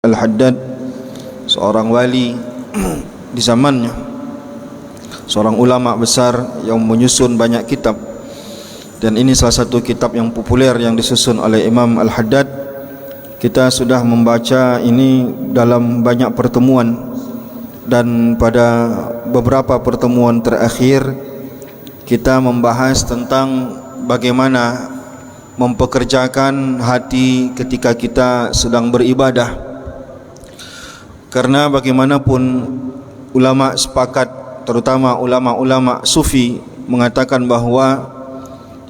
Al-Haddad, seorang wali di zamannya, seorang ulama besar yang menyusun banyak kitab, dan ini salah satu kitab yang populer yang disusun oleh Imam Al-Haddad. Kita sudah membaca ini dalam banyak pertemuan, dan pada beberapa pertemuan terakhir kita membahas tentang bagaimana mempekerjakan hati ketika kita sedang beribadah. Karena bagaimanapun ulama sepakat, terutama ulama-ulama sufi, mengatakan bahwa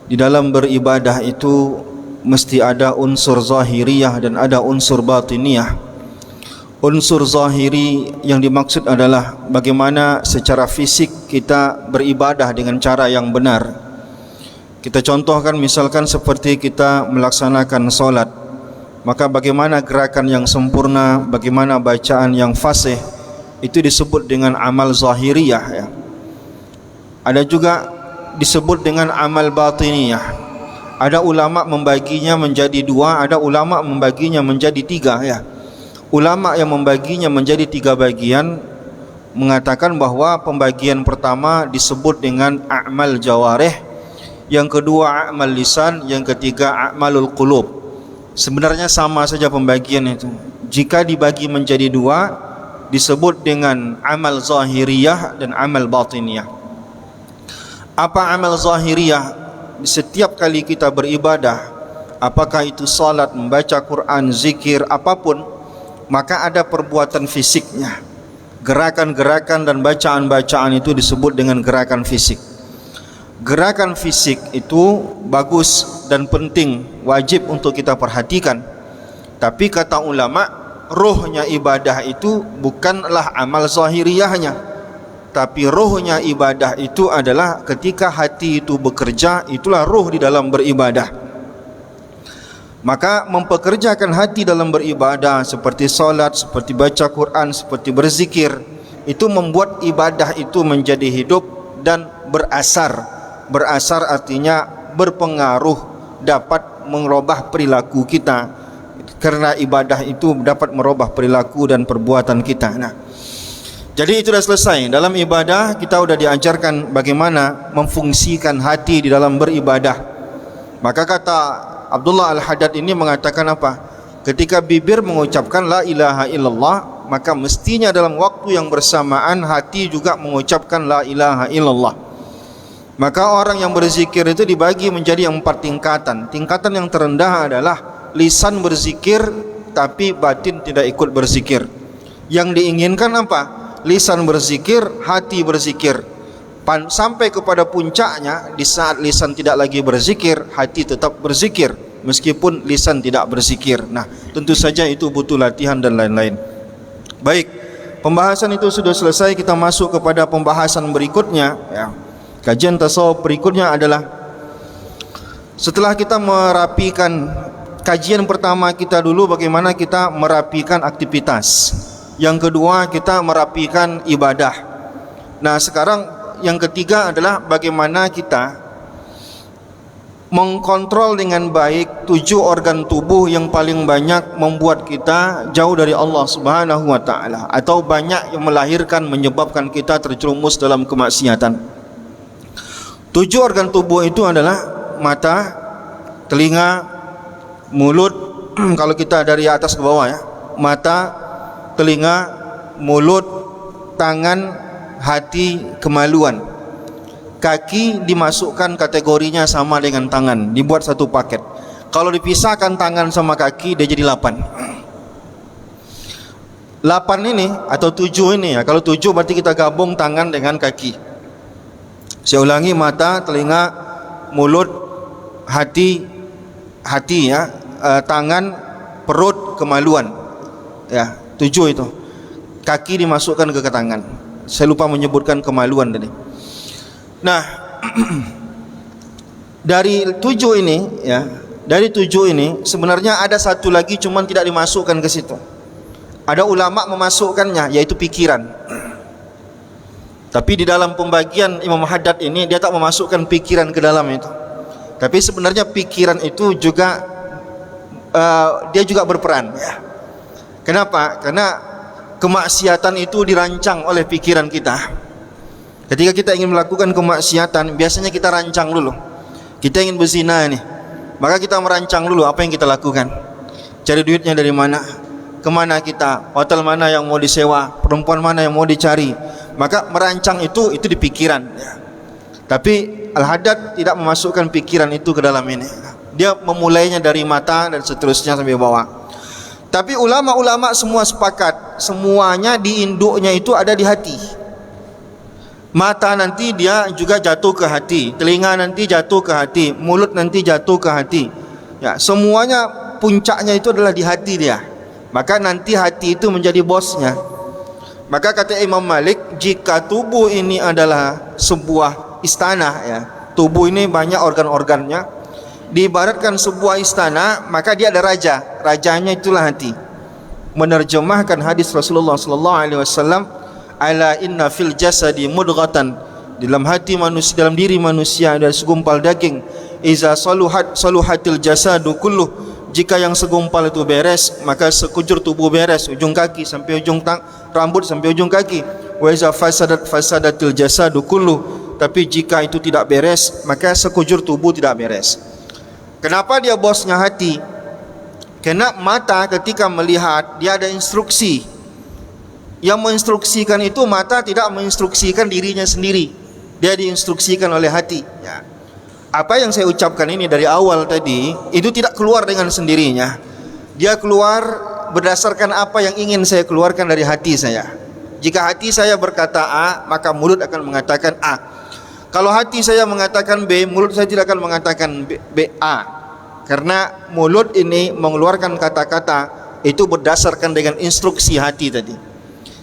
di dalam beribadah itu mesti ada unsur zahiriyah dan ada unsur batiniyah. Unsur zahiri yang dimaksud adalah bagaimana secara fisik kita beribadah dengan cara yang benar. Kita contohkan misalkan seperti kita melaksanakan solat, maka bagaimana gerakan yang sempurna, bagaimana bacaan yang fasih, itu disebut dengan amal zahiriyah, ya. Ada juga disebut dengan amal batiniyah. Ada ulama membaginya menjadi dua, ada ulama membaginya menjadi tiga, ya. Ulama yang membaginya menjadi tiga bagian mengatakan bahwa pembagian pertama disebut dengan a'mal jawarih, yang kedua a'mal lisan, yang ketiga a'malul qulub. Sebenarnya sama saja pembagian itu. Jika dibagi menjadi dua, disebut dengan amal zahiriyah dan amal batiniyah. Apa amal zahiriyah? Setiap kali kita beribadah, apakah itu salat, membaca Quran, zikir, apapun, maka ada perbuatan fisiknya. Gerakan-gerakan dan bacaan-bacaan itu disebut dengan gerakan fisik. Gerakan fisik itu bagus dan penting, wajib untuk kita perhatikan. Tapi kata ulama, rohnya ibadah itu bukanlah amal zahiriyahnya, tapi rohnya ibadah itu adalah ketika hati itu bekerja, itulah roh di dalam beribadah. Maka mempekerjakan hati dalam beribadah seperti salat, seperti baca Quran, seperti berzikir, itu membuat ibadah itu menjadi hidup dan berasar. Berasar artinya berpengaruh, dapat merubah perilaku kita, karena ibadah itu dapat merubah perilaku dan perbuatan kita. Nah, jadi itu sudah selesai. Dalam ibadah kita sudah diajarkan bagaimana memfungsikan hati di dalam beribadah. Maka kata Abdullah Al-Haddad ini mengatakan apa? Ketika bibir mengucapkan la ilaha illallah, maka mestinya dalam waktu yang bersamaan hati juga mengucapkan la ilaha illallah. Maka orang yang berzikir itu dibagi menjadi 4 tingkatan. Tingkatan yang terendah adalah lisan berzikir tapi batin tidak ikut berzikir. Yang diinginkan apa? Lisan berzikir, hati berzikir. Sampai kepada puncaknya, di saat lisan tidak lagi berzikir, hati tetap berzikir meskipun lisan tidak berzikir. Nah, tentu saja itu butuh latihan dan lain-lain. Baik, pembahasan itu sudah selesai. Kita masuk kepada pembahasan berikutnya, ya. Kajian tasawuf berikutnya adalah setelah kita merapikan kajian pertama kita dulu, bagaimana kita merapikan aktivitas. Yang kedua, kita merapikan ibadah. Nah, sekarang yang ketiga adalah bagaimana kita mengkontrol dengan baik 7 organ tubuh yang paling banyak membuat kita jauh dari Allah Subhanahu wa taala, atau banyak yang melahirkan, menyebabkan kita terjerumus dalam kemaksiatan. 7 organ tubuh itu adalah mata, telinga, mulut. Kalau kita dari atas ke bawah, ya, mata, telinga, mulut, tangan, hati, kemaluan. Kaki dimasukkan kategorinya sama dengan tangan, dibuat satu paket. Kalau dipisahkan tangan sama kaki, dia jadi 8. 8 ini atau 7 ini, ya. Kalau 7 berarti kita gabung tangan dengan kaki. Saya ulangi, mata, telinga, mulut, hati, ya, tangan, perut, kemaluan, ya, 7 itu. Kaki dimasukkan ke tangan. Saya lupa menyebutkan kemaluan tadi. Nah, dari 7 ini, ya, dari 7 ini sebenarnya ada satu lagi, cuman tidak dimasukkan ke situ. Ada ulama memasukkannya, yaitu pikiran. Tapi di dalam pembagian Imam Haddad ini, dia tak memasukkan pikiran ke dalam itu. Tapi sebenarnya pikiran itu juga dia juga berperan, ya. Kenapa? Karena kemaksiatan itu dirancang oleh pikiran kita. Ketika kita ingin melakukan kemaksiatan, biasanya kita rancang dulu. Kita ingin berzina nih, maka kita merancang dulu apa yang kita lakukan. Cari duitnya dari mana, kemana kita, hotel mana yang mau disewa, perempuan mana yang mau dicari. Maka merancang itu di pikiran ya. Tapi Al-Haddad tidak memasukkan pikiran itu ke dalam ini. Dia memulainya dari mata dan seterusnya sampai bawah. Tapi ulama-ulama semua sepakat, semuanya di induknya itu ada di hati. Mata nanti dia juga jatuh ke hati, telinga nanti jatuh ke hati, mulut nanti jatuh ke hati. Ya, semuanya puncaknya itu adalah di hati dia. Maka nanti hati itu menjadi bosnya. Maka kata Imam Malik, jika tubuh ini adalah sebuah istana ya, tubuh ini banyak organ-organnya, diibaratkan sebuah istana, maka dia ada raja, rajanya itulah hati. Menerjemahkan hadis Rasulullah sallallahu alaihi wasallam, ala inna fil jasadi mudghatan, dalam hati manusia, dalam diri manusia ada segumpal daging, iza saluhatil jasadu kulluh, jika yang segumpal itu beres, maka sekujur tubuh beres, ujung kaki sampai ujung rambut sampai ujung kaki. Wa iza fasadatil jasadu kulluh, tapi jika itu tidak beres, maka sekujur tubuh tidak beres. Kenapa dia bosnya hati? Karena mata ketika melihat, dia ada instruksi. Yang menginstruksikan itu mata, tidak menginstruksikan dirinya sendiri. Dia diinstruksikan oleh hati ya. Apa yang saya ucapkan ini dari awal tadi, itu tidak keluar dengan sendirinya. Dia keluar berdasarkan apa yang ingin saya keluarkan dari hati saya. Jika hati saya berkata A, maka mulut akan mengatakan A. Kalau hati saya mengatakan B, mulut saya tidak akan mengatakan B, A. Karena mulut ini mengeluarkan kata-kata itu berdasarkan dengan instruksi hati tadi.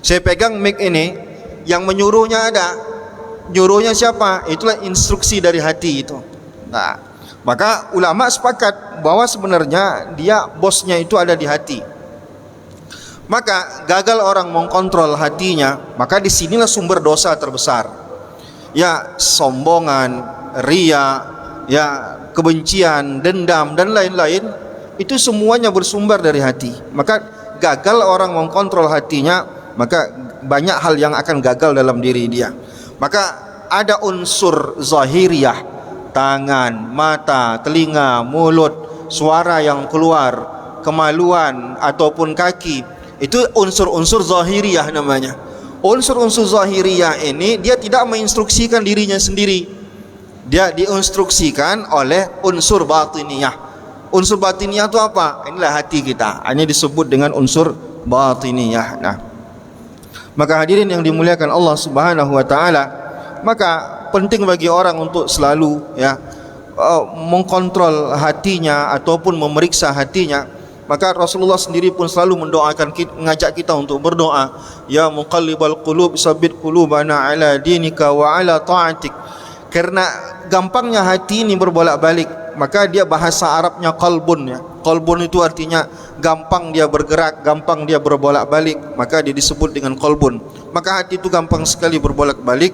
Saya pegang mic ini, yang menyuruhnya ada. Nyuruhnya siapa? Itulah instruksi dari hati itu. Nah, maka ulama sepakat bahwa sebenarnya dia bosnya itu ada di hati. Maka gagal orang mengkontrol hatinya, maka disinilah sumber dosa terbesar. Ya, sombongan, ria, ya, kebencian, dendam dan lain-lain, itu semuanya bersumber dari hati. Maka gagal orang mengkontrol hatinya, maka banyak hal yang akan gagal dalam diri dia. Maka ada unsur zahiriyah, tangan, mata, telinga, mulut, suara yang keluar, kemaluan ataupun kaki, itu unsur-unsur zahiriyah namanya. Unsur-unsur zahiriyah ini dia tidak menginstruksikan dirinya sendiri, dia diinstruksikan oleh unsur batiniyah. Unsur batiniyah itu apa? Inilah hati kita, ini disebut dengan unsur batiniyah. Nah, maka hadirin yang dimuliakan Allah Subhanahu wa taala, maka penting bagi orang untuk selalu ya mengkontrol hatinya ataupun memeriksa hatinya. Maka Rasulullah sendiri pun selalu mendoakan kita, mengajak kita untuk berdoa, ya muqallibal qulub sabbit qulubana ala dinika wa ala ta'atik. Karena gampangnya hati ini berbolak-balik, maka dia bahasa Arabnya qalbun ya. Qalbun itu artinya gampang dia bergerak, gampang dia berbolak-balik, maka dia disebut dengan qalbun. Maka hati itu gampang sekali berbolak-balik.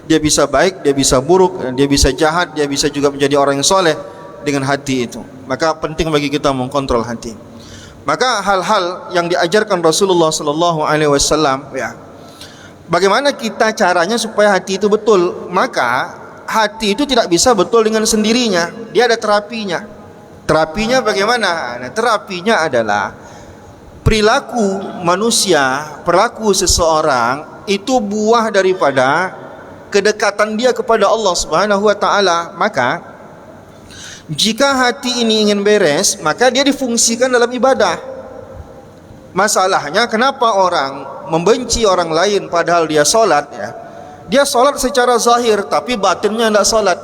Dia bisa baik, dia bisa buruk, dia bisa jahat, dia bisa juga menjadi orang yang soleh dengan hati itu. Maka penting bagi kita mengkontrol hati. Maka hal-hal yang diajarkan Rasulullah sallallahu alaihi wasallam ya. Bagaimana kita caranya supaya hati itu betul? Maka hati itu tidak bisa betul dengan sendirinya. Dia ada terapinya. Terapinya bagaimana? Nah, terapinya adalah perilaku manusia, perilaku seseorang itu buah daripada kedekatan dia kepada Allah Subhanahu wa taala. Maka jika hati ini ingin beres, maka dia difungsikan dalam ibadah. Masalahnya kenapa orang membenci orang lain padahal dia solat ya? Dia solat secara zahir tapi batinnya tidak solat.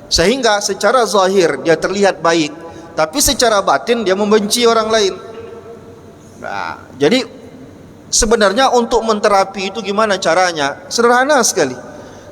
Sehingga secara zahir dia terlihat baik, tapi secara batin dia membenci orang lain. Nah, jadi sebenarnya untuk menterapi itu gimana caranya? Sederhana sekali.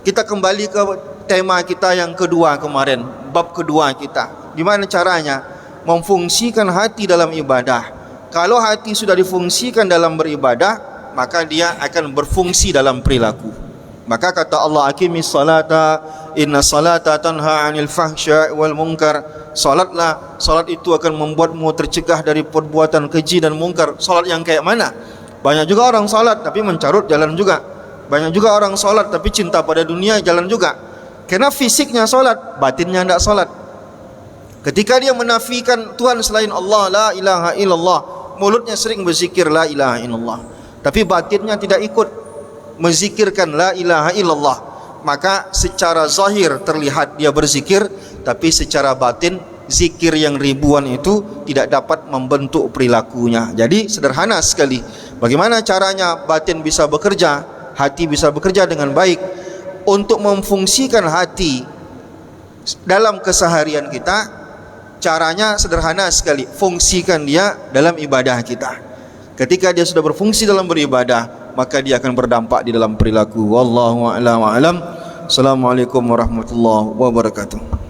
Kita kembali ke tema kita yang kedua kemarin, bab kedua kita. Gimana caranya memfungsikan hati dalam ibadah? Kalau hati sudah difungsikan dalam beribadah, maka dia akan berfungsi dalam perilaku. Maka kata Allah, aqimis salata inna salata tanha 'anil fahsya'i wal munkar. Salatlah, salat itu akan membuatmu tercegah dari perbuatan keji dan mungkar. Salat yang kayak mana? Banyak juga orang salat tapi mencarut, jalan juga. Banyak juga orang salat tapi cinta pada dunia, jalan juga. Karena fisiknya salat, batinnya tidak salat. Ketika dia menafikan Tuhan selain Allah, la ilaha illallah, mulutnya sering berzikir la ilaha illallah, tapi batinnya tidak ikut menzikirkan la ilaha illallah, maka secara zahir terlihat dia berzikir, tapi secara batin zikir yang ribuan itu tidak dapat membentuk perilakunya. Jadi sederhana sekali, bagaimana caranya batin bisa bekerja, hati bisa bekerja dengan baik. Untuk memfungsikan hati dalam keseharian kita, caranya sederhana sekali, fungsikan dia dalam ibadah kita. Ketika dia sudah berfungsi dalam beribadah, maka dia akan berdampak di dalam perilaku. Wallahu a'lam. Assalamualaikum warahmatullahi wabarakatuh.